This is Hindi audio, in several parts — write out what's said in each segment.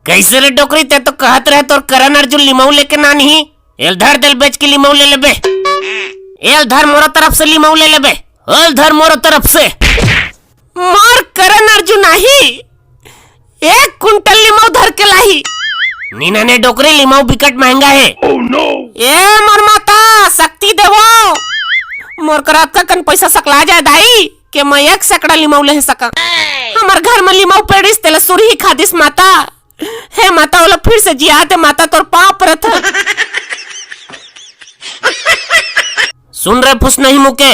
कैसे रे डोकरी ते तो कहत रहे तोर करण अर्जुन लिमाऊ लेके ना नहीं एल धर दिल बेच के लिमाऊ ले लेबे। एल धर मोरो तरफ से लिमाऊ ले लेबे। एल धर मोरो तरफ से मार करण अर्जुन आही 1 कुंटल लिमाऊ धर के लाही। नीना ने डोकरी लिमाऊ बिकट महंगा है। oh, no. ए मोर माता शक्ति देवो मोर करात का कन पैसा सकला जाए दाई के मैं 1 सैकड़ा लिमाऊ ले सका। हमार घर में लिमाऊ पेड़िस तेल सुरही खादिस माता। हे माता वाला फिर से जिया दे माता तोर पाँव परत। सुन रहे फुस नहीं मुके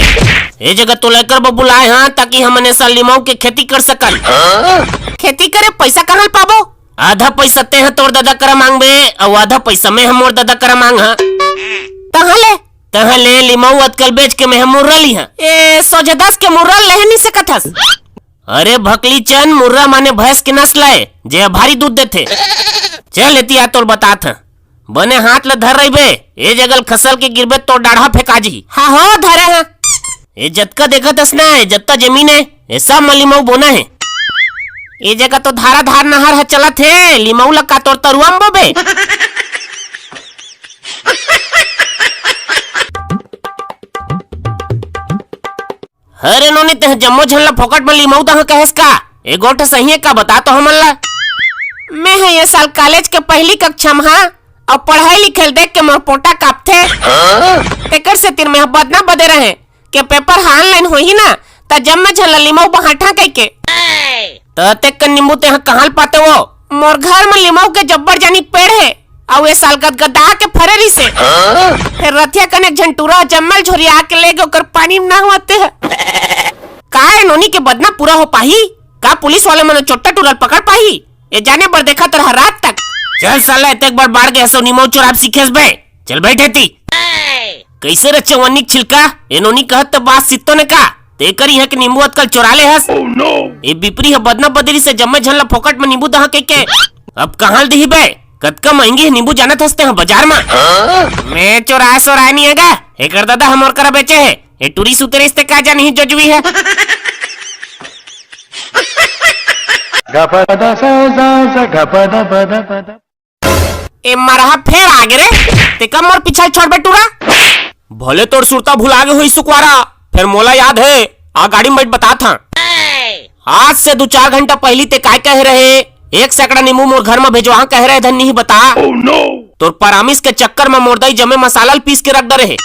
ये जगह तो लेकर बुलाए हाँ ताकि हम साल लिमाऊ के खेती कर सकन। खेती करे पैसा कहाँ पाबो? आधा पैसा ते हैं तोर दादा कर मांगबे और आधा पैसा में हम मोर दादा कर मांग हाँ। तहाँ ले लिमाऊ अतकल बेच के मैं हम मुर्रा ली हाँ। ए सोचे 10 के मुर्रा ले नहीं सकत हस। अरे भकली चंद मुर्रा माने भैंस के नस्ल है जे भारी दूध देते। चल लेती आ तोर बातात है बने हाथ ले धर रही बे ये जगल खसल के गिरबे तो डाढ़ा फेंका जी। हाँ हो धरे हैं ये जत्का देखा तसना है जत्ता जमीन है ये सब में लिमाऊ बोना है। ये जगह तो धारा धार नहर है चलत है लिमाऊ लगा तोर तरुआम बोबे। अरे नोनी ते जम्मो झल्ला फोकट में लिमाऊ दह कहेस का ए गोठ सही है का बता तो हमन ला। मैं है ये साल कॉलेज के पहली कक्षा में हाँ और पढ़ाई लिखल देख के मोर पोटा कापथे। तेकर से तीर में बदना बदे रहे के पेपर ऑनलाइन होही ना त जम्मे झल्ला लिमाऊ बहाठा कह के त ते कन नींबू ते कहां पाते वो मोर घर में लिमाऊ के जब्बर जानी पेड़ है और ये साल गदगदा के फरेरी से फिर रथिया कने झंटूरा जम्मल झोरिया के ले गए ओकर पानी ना होते है। काहे नोनी के बदना पूरा हो पाही का पुलिस वाले मने चोट्टा टूरल पकड़ पाही ये जाने पर देखा तो रात तक। चल साला एक बार बाढ़ गए सो निमो चोराब सीखेस बे चल बैठे थी कैसे रे चवन्नी छिलका ए नोनी कहत तो बात सित्तो ने का ते करी है कि नींबू अतकल चोरा ले हस। oh, no. ए बिपरी है बदना बदरी से जम्मे झल्ला फोकट में नींबू दहा के अब कहां दी बे कतका महंगी है नींबू जानत हंसते हैं बाजार में। मैं चोरा सोरा नहीं हैगा हे कर दादा हम और करा बेचे है ए टूरी सुतरे इस्ते का जा नहीं जोजवी है। ए मरहा फेर आगे रे ते कम और पीछे छोड़ बे टूरा भले तोर सुरता भुला गए हुई सुकवारा फिर मोला याद है आ गाड़ी में बैठ बता था आज से 2-4 घंटा पहली ते काय कह रहे 1 सैकड़ा नींबू मोर घर में भेजवा कह रहे धन नहीं बता। oh, no. तोर परामिस के चक्कर में मोरदाई जमे मसाला पीस के रख दे रहे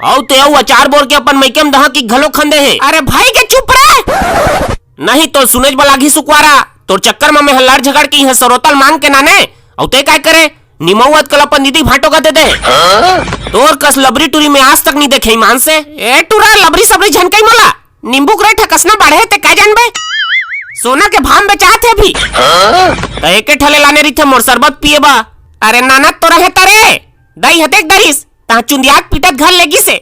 औ ते अचार बोर के अपन मैकेम दहा की घलो खंदे है। अरे भाई के चुप रहे नहीं तो सुनेज बला घी सुकवारा तोर चक्कर में मैं हल्लार झगड़ की है सरोतल मांग के नाने औ ते काय करे निमौत कल अपन दीदी भाटो का दे दे। तोर कस लबरी टूरी में आज तक नहीं देखे ईमान से ए टूरा लबरी सबरी झनकई मोला नींबू करे ठकसना बढ़े ते का जानबे सोना के भाम बेचात है भी त एके ठले लाने रही थे मोर शरबत पिए बा। अरे नाना तो रहे तरे दई हतेक दरिस ता चुंदियाक पीटत घर लेगी से।